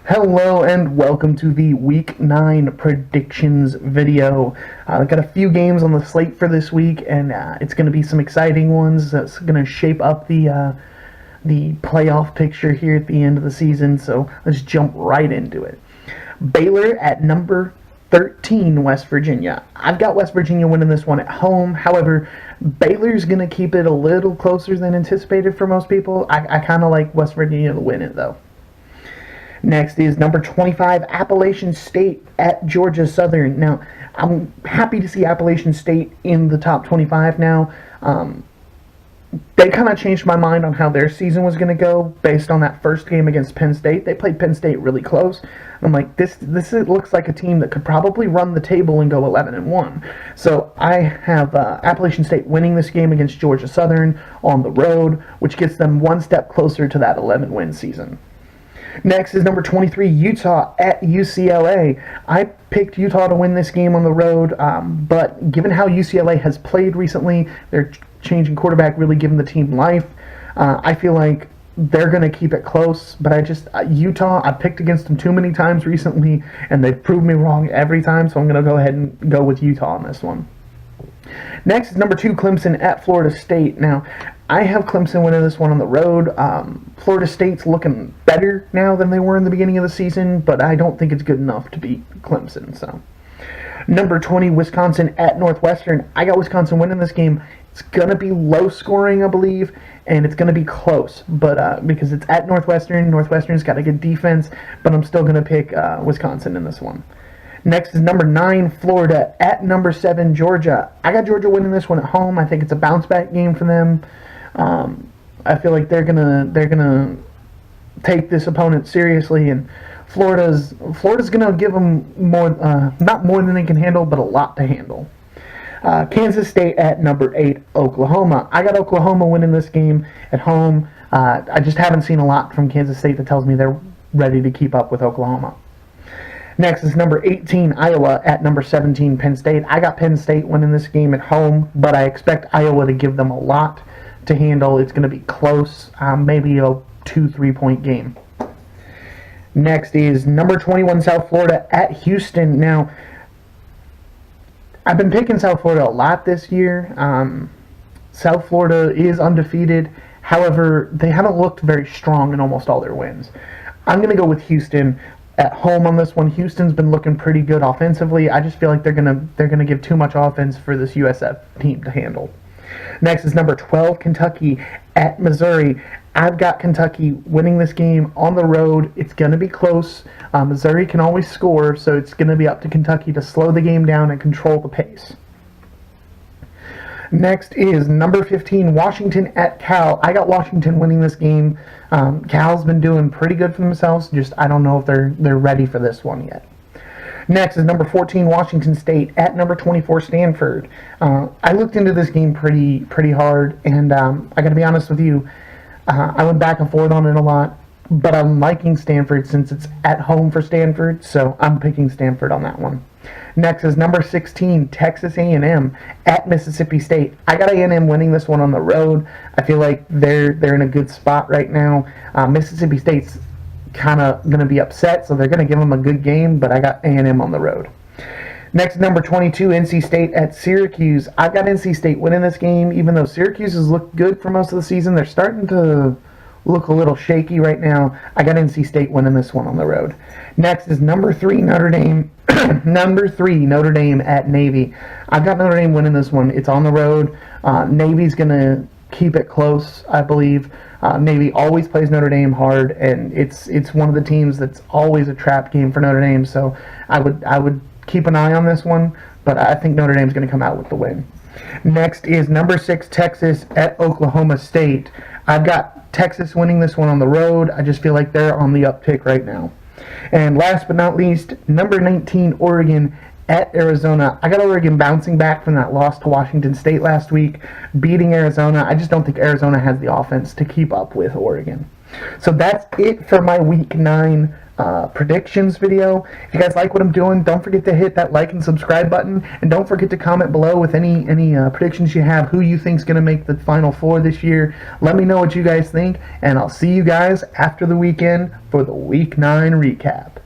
Hello and welcome to the Week 9 predictions video. I've got a few games on the slate for this week, and it's going to be some exciting ones. That's going to shape up the playoff picture here at the end of the season, so let's jump right into it. Baylor at number 13, West Virginia. I've got West Virginia winning this one at home. However, Baylor's going to keep it a little closer than anticipated for most people. I kind of like West Virginia to win it, though. Next is number 25, Appalachian State at Georgia Southern. Now, I'm happy to see Appalachian State in the top 25 now. They kind of changed my mind on how their season was going to go based on that first game against Penn State. They played Penn State really close. I'm like, this looks like a team that could probably run the table and go 11-1. So I have Appalachian State winning this game against Georgia Southern on the road, which gets them one step closer to that 11-win season. Next is number 23, Utah at UCLA. I picked Utah to win this game on the road, but given how UCLA has played recently, they're changing quarterback, really giving the team life. I feel like they're going to keep it close, but Utah, I picked against them too many times recently, and they've proved me wrong every time, so I'm going to go ahead and go with Utah on this one. Next is number 2, Clemson at Florida State. Now, I have Clemson winning this one on the road. Florida State's looking better now than they were in the beginning of the season, but I don't think it's good enough to beat Clemson. So, number 20, Wisconsin at Northwestern. I got Wisconsin winning this game. It's going to be low scoring, I believe, and it's going to be close, but because it's at Northwestern. Northwestern's got a good defense, but I'm still going to pick Wisconsin in this one. Next is number 9, Florida at number 7, Georgia. I got Georgia winning this one at home. I think it's a bounce back game for them. I feel like they're gonna take this opponent seriously, and Florida's gonna give them more, not more than they can handle, but a lot to handle. Kansas State at number 8, Oklahoma. I got Oklahoma winning this game at home. I just haven't seen a lot from Kansas State that tells me they're ready to keep up with Oklahoma. Next is number 18, Iowa at number 17, Penn State. I got Penn State winning this game at home, but I expect Iowa to give them a lot to handle. It's going to be close, maybe a 2-3 point game. Next is number 21, South Florida at Houston. Now, I've been picking South Florida a lot this year. South Florida is undefeated. However, they haven't looked very strong in almost all their wins. I'm going to go with Houston at home on this one. Houston's been looking pretty good offensively. I just feel like they're gonna give too much offense for this USF team to handle. Next is number 12, Kentucky at Missouri. I've got Kentucky winning this game on the road. It's going to be close. Missouri can always score, so it's going to be up to Kentucky to slow the game down and control the pace. Next is number 15, Washington at Cal. I got Washington winning this game. Cal's been doing pretty good for themselves. Just I don't know if they're ready for this one yet. Next is number 14, Washington State at number 24, Stanford. I looked into this game pretty hard, and I got to be honest with you, I went back and forth on it a lot, but I'm liking Stanford since it's at home for Stanford, so I'm picking Stanford on that one. Next is number 16, Texas A&M at Mississippi State. I got A&M winning this one on the road. I feel like they're in a good spot right now. Mississippi State's kind of going to be upset, so they're going to give them a good game, but I got A&M on the road. Next, number 22, NC State at Syracuse. I've got NC State winning this game, even though Syracuse has looked good for most of the season. They're starting to look a little shaky right now. I got NC State winning this one on the road. Next is number 3, Notre Dame. Number 3, Notre Dame at Navy. I've got Notre Dame winning this one. It's on the road. Navy's going to keep it close, I believe. Navy always plays Notre Dame hard, and it's one of the teams that's always a trap game for Notre Dame. So I would keep an eye on this one, but I think Notre Dame's going to come out with the win. Next is number 6, Texas at Oklahoma State. I've got Texas winning this one on the road. I just feel like they're on the uptick right now. And last but not least, number 19, Oregon at Arizona. I got Oregon bouncing back from that loss to Washington State last week, beating Arizona. I just don't think Arizona has the offense to keep up with Oregon. So that's it for my Week 9 predictions video. If you guys like what I'm doing, don't forget to hit that like and subscribe button, and don't forget to comment below with any predictions you have, who you think's going to make the Final Four this year. Let me know what you guys think, and I'll see you guys after the weekend for the Week 9 recap.